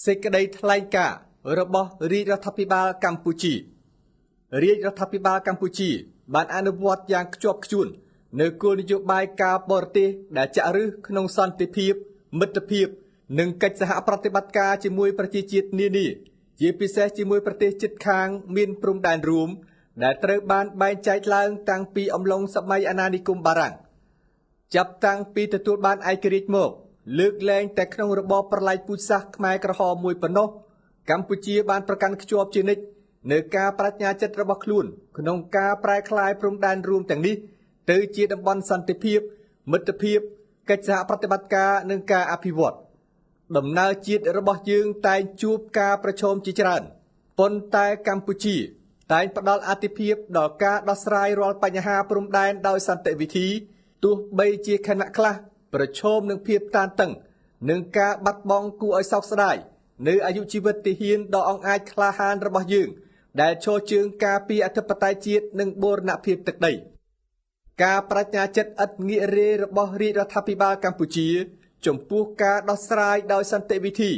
សេចក្តីថ្លែងការណ៍របស់រាជរដ្ឋាភិបាលកម្ពុជារាជរដ្ឋាភិបាលកម្ពុជាបានអនុវត្តយ៉ាងខ្ជាប់ខ្ជួននៅគោលនយោបាយការបរទេសដែលចាក់ឫសក្នុងសន្តិភាពមិត្តភាពនិងកិច្ចសហប្រតិបត្តិការជាមួយប្រជាជាតិនានាជាពិសេសជាមួយប្រទេសជិតខាងមានព្រំដែនរួមដែលត្រូវបានបែងចែកឡើងតាំងពីអំឡុងសម័យអាណានិគមបារាំងចាប់តាំងពីទទួលបានឯករាជ្យមកលើកលែងតែក្នុងរបបប្រល័យពូជសាសន៍ខ្មែរក្រហមមួយប៉ុណ្ណោះកម្ពុជាបានប្រកាន់ខ្ជាប់ជានិច្ចនៅការបដិញ្ញាចិត្តរបស់ខ្លួនក្នុងការប្រែក្លាយព្រំដែនរួមទាំងនេះទៅជាតំបន់សន្តិភាពមិត្តភាពកិច្ចសហប្រតិបត្តិការនិងការអភិវឌ្ឍដំណើរជាតិរបស់យើងតែងជួបការប្រឈមជាច្រើនប៉ុន្តែកម្ពុជាតែងផ្ដល់អាទិភាពដល់ការដោះស្រាយរាល់បញ្ហាព្រំដែនដោយសន្តិវិធីទោះបីជាខណៈខ្លះប្រឈមនឹងភាពតានតឹងនិងការបាត់បង់គួរឲ្យសោកស្ដាយនៅអាយុជីវិតទាហានដ៏អង្អាចក្លាហានរបស់យើងដែលឈរជើងការពារអធិបតេយ្យជាតិនិងបូរណភាពទឹកដីការបដិញ្ញាចិត្តឥតងាករេរបស់រាជរដ្ឋាភិបាលកម្ពុជាចំពោះការដោះស្រាយដោយសន្តិវិធី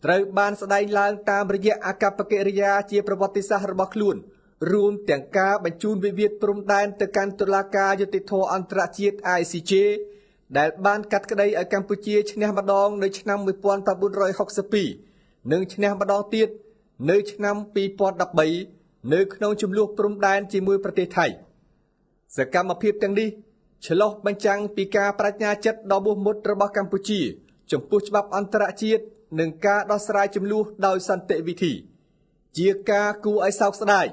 ត្រូវបានស្ដែងឡើងតាមរយៈអាកប្បកិរិយាជាប្រវត្តិសាស្ត្ររបស់ខ្លួនរួមទាំងការបញ្ជូនវិវាទព្រំដែនទៅកាន់តុលាការយុត្តិធម៌អន្តរជាតិ ICJ ដែលបានកាត់ក្តីឲ្យកម្ពុជាឈ្នះម្ដងនៅឆ្នាំ1962និងឈ្នះម្ដងទៀតនៅឆ្នាំ2013នៅក្នុងជម្លោះព្រំដែនជាមួយប្រទេសថៃសកម្មភាពទាំងនេះឆ្លុះបញ្ចាំងពីការបដិញ្ញាចិត្តដ៏មោះមុតរបស់កម្ពុជាចំពោះច្បាប់អន្តរជាតិនិងការដោះស្រាយជម្លោះដោយសន្តិវិធីជាការគួរឲ្យសោកស្ដាយ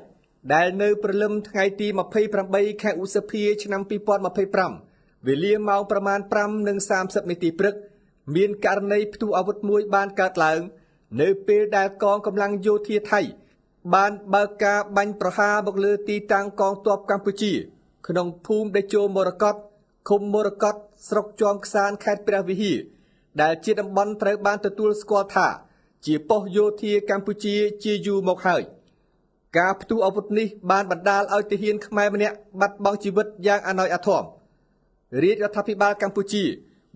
ដែលនៅព្រលឹមថ្ងៃទី28ខែឧសភាឆ្នាំ2025វេលាម៉ោងប្រមាណ 5:30 នាទីព្រឹកមានករណីផ្ទុះអាវុធមួយបានកើតឡើងនៅពេលដែលកងកម្លាំងយោធាថៃបានបើកការបាញ់ប្រហារមកលើទីតាំងកងទ័ពកម្ពុជាក្នុងភូមិដេជោមរកតឃុំមរកតស្រុកជាំខ្សានខេត្តព្រះវិហារដែលជាតំបន់ត្រូវបានទទួលស្គាល់ថាជាប៉ុស្តិ៍យោធាកម្ពុជាជាយូរមកហើយការផ្ទុះអាវុធនេះបានបណ្ដាលឲ្យទាហានខ្មែរម្នាក់បាត់បង់ជីវិតយ៉ាងអាណោចអាធមរាជរដ្ឋាភិបាលកម្ពុជា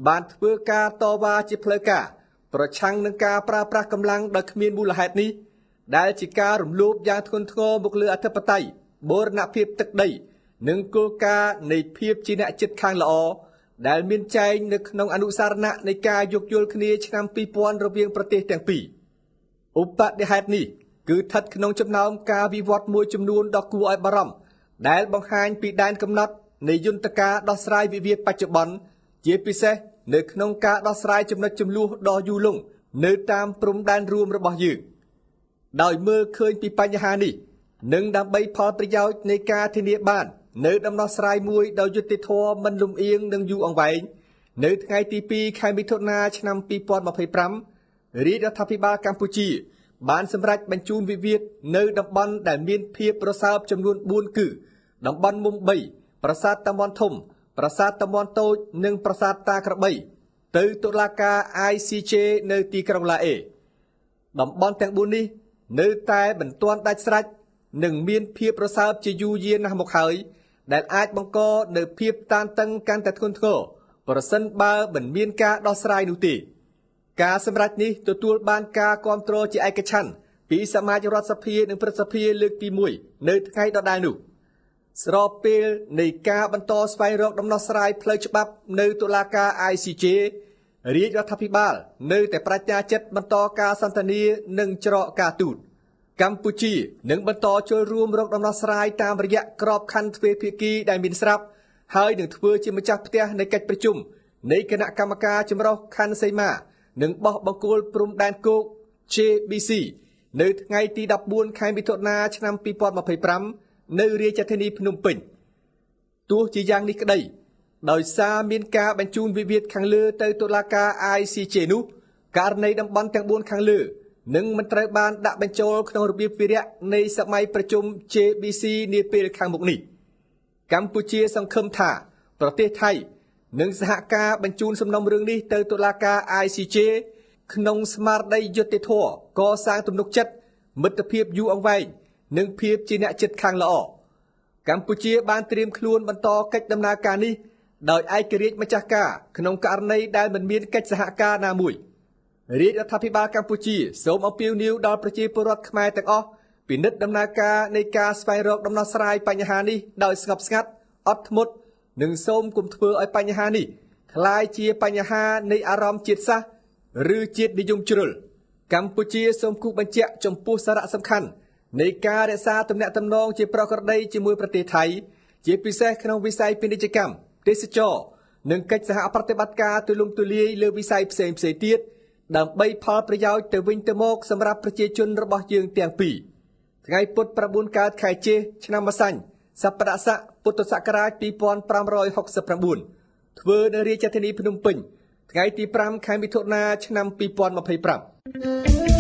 បានធ្វើការតវ៉ាជាផ្លូវការប្រឆាំងនឹងការប្រើប្រាស់កម្លាំងដោយគ្មានមូលហេតុនេះដែលជាការរំលោភយ៉ាងធ្ងន់ធ្ងរមកលើអធិបតេយ្យបូរណភាពទឹកដីនិងគោលការណ៍នៃភាពជាអ្នកជិតខាងល្អដែលមានចែងនៅក្នុងអនុសារណៈនៃការយោគយល់គ្នាឆ្នាំ2000រវាងប្រទេសទាំងពីរឧបនិហេតុនេះគឺស្ថិតក្នុងចំណោមការវិវត្តមួយចំនួនដ៏គួរឲ្យបារម្ភដែលបង្ហាញពីដែនកំណត់នៃយន្តការដោះស្រាយវិវាទបច្ចុប្បន្នជាពិសេសនៅក្នុងការដោះស្រាយចំណុចជម្លោះដ៏យូរលង់នៅតាមព្រំដែនរួមរបស់យើងដោយមើលឃើញពីបញ្ហានេះនិងដើម្បីផលប្រយោជន៍នៃការធានាបាននៅដំណោះស្រាយមួយដោយយុត្តិធម៌មិនលំអៀងនិងយូរអង្វែងនៅថ្ងៃទី2ខែមិថុនាឆ្នាំ2025រាជរដ្ឋាភិបាលកម្ពុជាបានសម្រេចបញ្ជូនវិវាទនៅតំបន់ដែលមានភាពរសើបចំនួន4គឺតំបន់មុំ3ប្រាសាទតាមាន់ធំប្រាសាទតាមាន់តូចនិងប្រាសាទតាក្របីទៅតុលាការ ICJ នៅទីក្រុងឡាអេតំបន់ទាំង4នេះនៅតែមិនទាន់ដាច់ស្រេចនិងមានភាពរសើបជាយូរយារណាស់មកហើយដែលអាចបង្កនៅភាពតានតឹងកាន់តែធ្ងន់ធ្ងរប្រសិនបើមិនមានការដោះស្រាយនោះទេការសម្រេចនេះទទួលបានការគាំទ្រជាឯកច្ឆន្ទពីសមាជរដ្ឋសភានិងព្រឹទ្ធសភាលើកទី1នៅថ្ងៃដដែលនោះស្របពេលនៃការបន្តស្វែងរកដំណោះស្រាយផ្លូវច្បាប់នៅតុលាការ ICJ រាជរដ្ឋាភិបាលនៅតែបដិញ្ញាចិត្តបន្តការសន្ទនានិងច្រកការទូតកម្ពុជានឹងបន្តចូលរួមរកដំណោះស្រាយតាមរយៈក្របខ័ណ្ឌទ្វេភាគីដែលមានស្រាប់ហើយនឹងធ្វើជាម្ចាស់ផ្ទះនៃកិច្ចប្រជុំនៃគណៈកម្មការចម្រុះខណ្ឌសីមានិងបោះបង្គោលព្រំដែនគោក JBC នៅថ្ងៃទី14ខែមិថុនាឆ្នាំ2025នៅរាជធានីភ្នំពេញទោះជាយ៉ាងនេះក្តីដោយសារមានការបញ្ជូនវិវាទខាងលើទៅតុលាការ ICJ នោះករណីតំបន់ទាំង4ខាងលើនឹងមិនត្រូវបានដាក់បញ្ចូលក្នុងរបៀបវារៈនៃសម័យប្រជុំ JBC នាពេលខាងមុខនេះកម្ពុជាសង្ឃឹមថាប្រទេសថៃនឹងសហការបញ្ជូនសំណុំរឿងនេះទៅតុលាការ ICJ ក្នុងស្មារតីយុត្តិធម៌កសាងទំនុកចិត្តមិត្តភាពយូរអង្វែងនិងភាពជាអ្នកជិតខាងល្អកម្ពុជាបានត្រៀមខ្លួនបន្តកិច្ចដំណើរការនេះដោយឯករាជ្យម្ចាស់ការក្នុងករណីដែលមិនមានកិច្ចសហការណាមួយ រាជរដ្ឋាភិបាលកម្ពុជាសូមអំពាវនាវដល់ប្រជាពលរដ្ឋខ្មែរទាំងអស់ពិនិត្យដំណើរការនៃការស្វែងរកដំណោះស្រាយបញ្ហានេះដោយស្ងប់ស្ងាត់អត់ធ្មត់និងសូមកុំធ្វើឲ្យបញ្ហានេះក្លាយជាបញ្ហានៃអារម្មណ៍ជាតិសាសន៍ឬជាតិនិយមជ្រុលកម្ពុជាសូមគូសបញ្ជាក់ចំពោះសារៈសំខាន់នៃការរក្សាទំនាក់ទំនងជាប្រក្រតីជាមួយប្រទេសថៃជាពិសេសក្នុងវិស័យពាណិជ្ជកម្មទេសចរណ៍និងកិច្ចសហប្រតិបត្តិការទូលំទូលាយលើវិស័យផ្សេងៗទៀតដើម្បីផលប្រយោជន៍ទៅវិញទៅមកសម្រាប់ប្រជាជនរបស់យើងទាំងពីរថ្ងៃពុធ9កើតខែជេសឆ្នាំម្សាញ់សប្តាហ៍ស័កពុទ្ធសករាជ2569ធ្វើនៅរាជធានីភ្នំពេញថ្ងៃទី5ខែមិថុនាឆ្នាំ2025